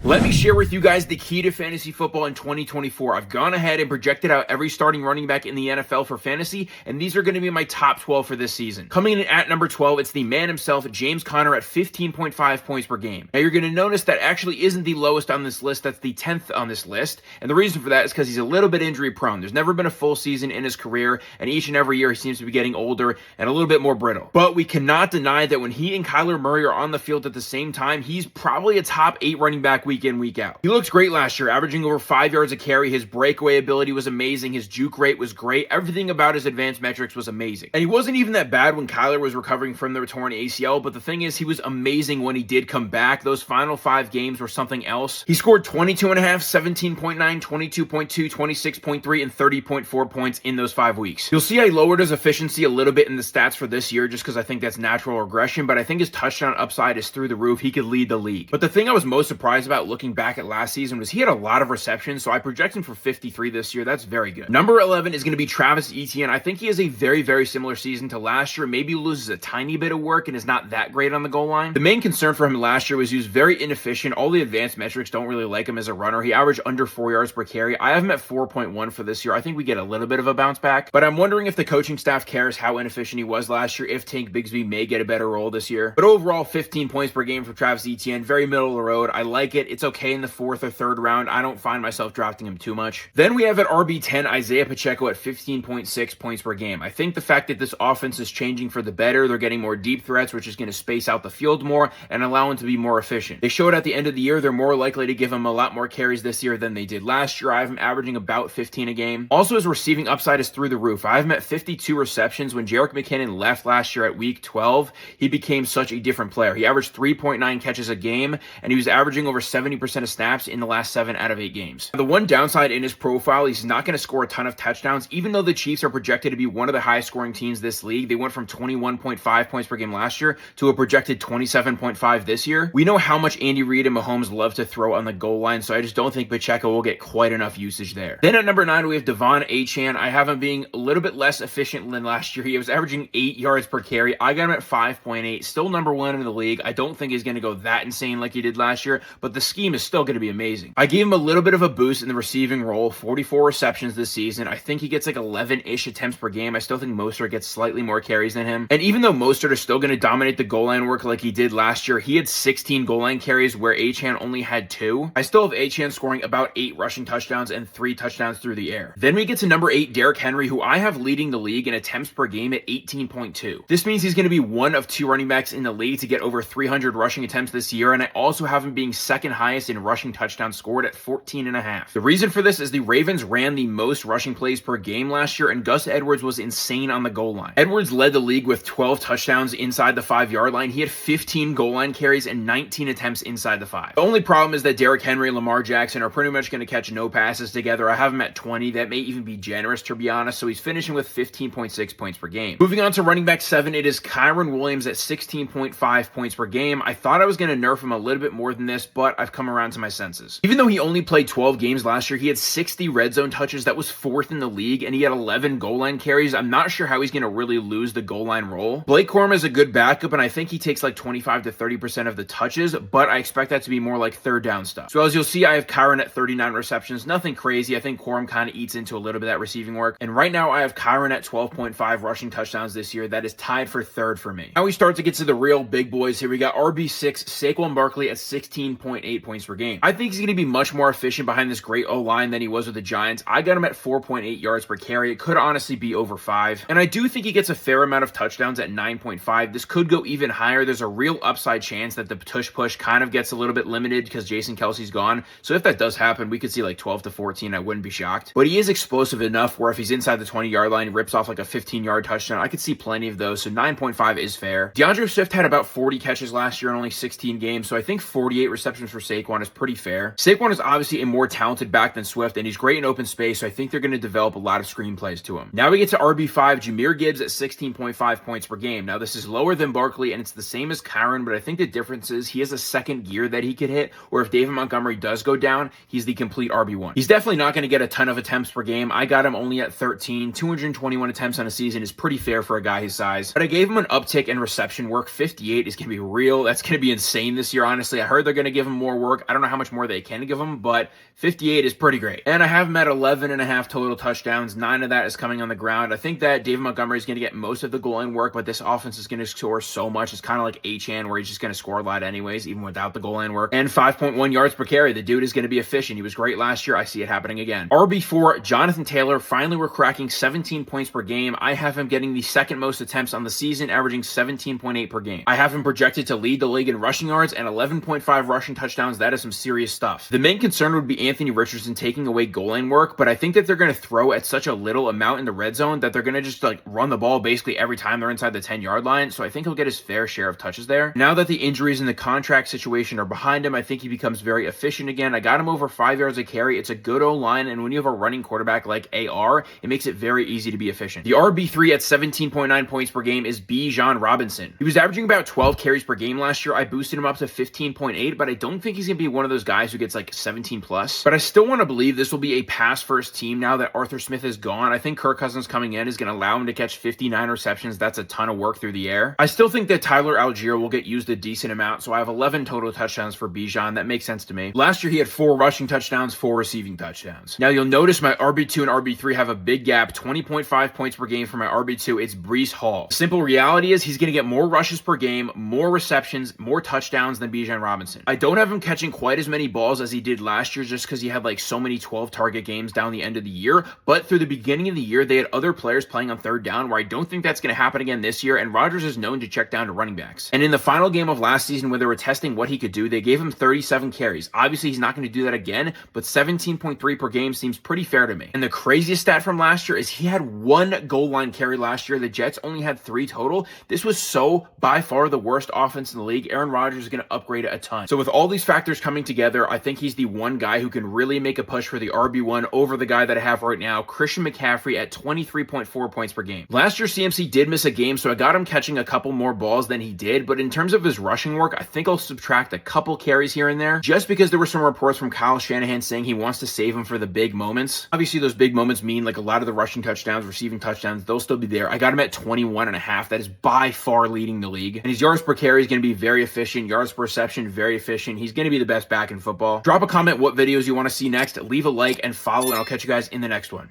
Let me share with you guys the key to fantasy football in 2024. I've gone ahead and projected out every starting running back in the NFL for fantasy, and these are going to be my top 12 for this season. Coming in at number 12, it's the man himself, James Conner, at 15.5 points per game. Now, you're going to notice that actually isn't the lowest on this list. That's the 10th on this list, and the reason for that is because he's a little bit injury prone. There's never been a full season in his career, and each and every year he seems to be getting older and a little bit more brittle. But we cannot deny that when he and Kyler Murray are on the field at the same time, he's probably a top 8 running back week in, week out. He looked great last year, averaging over 5 yards a carry. His breakaway ability was amazing. His juke rate was great. Everything about his advanced metrics was amazing. And he wasn't even that bad when Kyler was recovering from the torn ACL, but the thing is, he was amazing when he did come back. Those final 5 games were something else. He scored 22.5, 17.9, 22.2, 26.3, and 30.4 points in those 5 weeks. You'll see I lowered his efficiency a little bit in the stats for this year just because I think that's natural regression, but I think his touchdown upside is through the roof. He could lead the league. But the thing I was most surprised about looking back at last season was he had a lot of receptions, so I project him for 53 this year. That's very good. Number 11 is going to be Travis Etienne. I think he has a very, very similar season to last year. Maybe loses a tiny bit of work and is not that great on the goal line. The main concern for him last year was he was very inefficient. All the advanced metrics don't really like him as a runner. He averaged under 4 yards per carry. I have him at 4.1 for this year. I think we get a little bit of a bounce back, but I'm wondering if the coaching staff cares how inefficient he was last year, if Tank Bigsby may get a better role this year. But overall, 15 points per game for Travis Etienne. Very middle of the road. I like it. It's okay in the 4th or 3rd round. I don't find myself drafting him too much. Then we have at RB10 Isaiah Pacheco at 15.6 points per game. I think the fact that this offense is changing for the better, they're getting more deep threats, which is going to space out the field more and allow him to be more efficient. They showed at the end of the year they're more likely to give him a lot more carries this year than they did last year. I have him averaging about 15 a game. Also, his receiving upside is through the roof. I have him at 52 receptions. When Jerick McKinnon left last year at week 12, he became such a different player. He averaged 3.9 catches a game, and he was averaging over 70% of snaps in the last 7 out of 8 games. The one downside in his profile, he's not going to score a ton of touchdowns, even though the Chiefs are projected to be one of the highest scoring teams this league. They went from 21.5 points per game last year to a projected 27.5 this year. We know how much Andy Reid and Mahomes love to throw on the goal line, so I just don't think Pacheco will get quite enough usage there. Then at number 9, we have Devonta Aun. I have him being a little bit less efficient than last year. He was averaging 8 yards per carry. I got him at 5.8, still number 1 in the league. I don't think he's going to go that insane like he did last year, but the scheme is still going to be amazing. I gave him a little bit of a boost in the receiving role, 44 receptions this season. I think he gets like 11-ish attempts per game. I still think Mostert gets slightly more carries than him. And even though Mostert is still going to dominate the goal line work like he did last year, he had 16 goal line carries where Etienne only had 2. I still have Etienne scoring about 8 rushing touchdowns and 3 touchdowns through the air. Then we get to number 8, Derrick Henry, who I have leading the league in attempts per game at 18.2. This means he's going to be one of 2 running backs in the league to get over 300 rushing attempts this year, and I also have him being second highest in rushing touchdowns scored at 14.5. The reason for this is the Ravens ran the most rushing plays per game last year, and Gus Edwards was insane on the goal line. Edwards led the league with 12 touchdowns inside the 5-yard line. He had 15 goal line carries and 19 attempts inside the 5. The only problem is that Derrick Henry and Lamar Jackson are pretty much going to catch no passes together. I have him at 20. That may even be generous, to be honest, so he's finishing with 15.6 points per game. Moving on to running back 7, it is Kyron Williams at 16.5 points per game. I thought I was going to nerf him a little bit more than this, but I've come around to my senses. Even though he only played 12 games last year, he had 60 red zone touches. That was 4th in the league, and he had 11 goal line carries. I'm not sure how he's going to really lose the goal line role. Blake Corum is a good backup, and I think he takes like 25 to 30% of the touches, but I expect that to be more like 3rd down stuff. So as you'll see, I have Kyron at 39 receptions. Nothing crazy. I think Corum kind of eats into a little bit of that receiving work. And right now, I have Kyron at 12.5 rushing touchdowns this year. That is tied for 3rd for me. Now we start to get to the real big boys here. We got RB6, Saquon Barkley at 16.8 points per game. I think he's going to be much more efficient behind this great O-line than he was with the Giants. I got him at 4.8 yards per carry. It could honestly be over 5. And I do think he gets a fair amount of touchdowns at 9.5. This could go even higher. There's a real upside chance that the tush-push kind of gets a little bit limited because Jason Kelsey's gone. So if that does happen, we could see like 12 to 14. I wouldn't be shocked. But he is explosive enough where if he's inside the 20-yard line, he rips off like a 15-yard touchdown. I could see plenty of those. So 9.5 is fair. DeAndre Swift had about 40 catches last year in only 16 games. So I think 48 receptions for Saquon is pretty fair. Saquon is obviously a more talented back than Swift, and he's great in open space. So I think they're going to develop a lot of screenplays to him. Now we get to RB5, Jahmyr Gibbs at 16.5 points per game. Now this is lower than Barkley, and it's the same as Kyron, but I think the difference is he has a second gear that he could hit, or if David Montgomery does go down, he's the complete RB1. He's definitely not going to get a ton of attempts per game. I got him only at 13. 221 attempts on a season is pretty fair for a guy his size, but I gave him an uptick in reception work. 58 is going to be real. That's going to be insane this year, honestly. I heard they're going to give him more work. I don't know how much more they can give him, but 58 is pretty great. And I have him at 11.5 total touchdowns. 9 of that is coming on the ground. I think that David Montgomery is going to get most of the goal line work, but this offense is going to score so much. It's kind of like Etienne, where he's just going to score a lot anyways, even without the goal line work. And 5.1 yards per carry. The dude is going to be efficient. He was great last year. I see it happening again. RB4, Jonathan Taylor. Finally, we're cracking 17 points per game. I have him getting the second most attempts on the season, averaging 17.8 per game. I have him projected to lead the league in rushing yards and 11.5 rushing touchdowns. That is some serious stuff. The main concern would be Anthony Richardson taking away goal line work, but I think that they're going to throw at such a little amount in the red zone that they're going to just like run the ball basically every time they're inside the 10-yard line. So I think he'll get his fair share of touches there. Now that the injuries and the contract situation are behind him, I think he becomes very efficient again. I got him over 5 yards a carry. It's a good O-line, and when you have a running quarterback like AR, it makes it very easy to be efficient. The RB3 at 17.9 points per game is Bijan Robinson. He was averaging about 12 carries per game last year. I boosted him up to 15.8, but I don't think he's going to be one of those guys who gets like 17 plus. But I still want to believe this will be a pass-first team now that Arthur Smith is gone. I think Kirk Cousins coming in is going to allow him to catch 59 receptions. That's a ton of work through the air. I still think that Tyler Algier will get used a decent amount, so I have 11 total touchdowns for Bijan. That makes sense to me. Last year, he had 4 rushing touchdowns, 4 receiving touchdowns. Now, you'll notice my RB2 and RB3 have a big gap, 20.5 points per game for my RB2. It's Breece Hall. The simple reality is he's going to get more rushes per game, more receptions, more touchdowns than Bijan Robinson. I don't have him catching quite as many balls as he did last year just because he had like so many 12-target games down the end of the year, but through the beginning of the year, they had other players playing on third down where I don't think that's going to happen again this year, and Rodgers is known to check down to running backs. And in the final game of last season when they were testing what he could do, they gave him 37 carries. Obviously, he's not going to do that again, but 17.3 per game seems pretty fair to me. And the craziest stat from last year is he had 1 goal line carry last year. The Jets only had 3 total. This was so by far the worst offense in the league. Aaron Rodgers is going to upgrade it a ton. So with all these factors coming together, I think he's the one guy who can really make a push for the RB1 over the guy that I have right now, Christian McCaffrey, at 23.4 points per game. Last year, CMC did miss a game, so I got him catching a couple more balls than he did, but in terms of his rushing work, I think I'll subtract a couple carries here and there, just because there were some reports from Kyle Shanahan saying he wants to save him for the big moments. Obviously, those big moments mean like a lot of the rushing touchdowns, receiving touchdowns, they'll still be there. I got him at 21.5. That is by far leading the league. And his yards per carry is going to be very efficient. Yards per reception, very efficient. He's going to be the best back in football. Drop a comment what videos you want to see next. Leave a like and follow, and I'll catch you guys in the next one.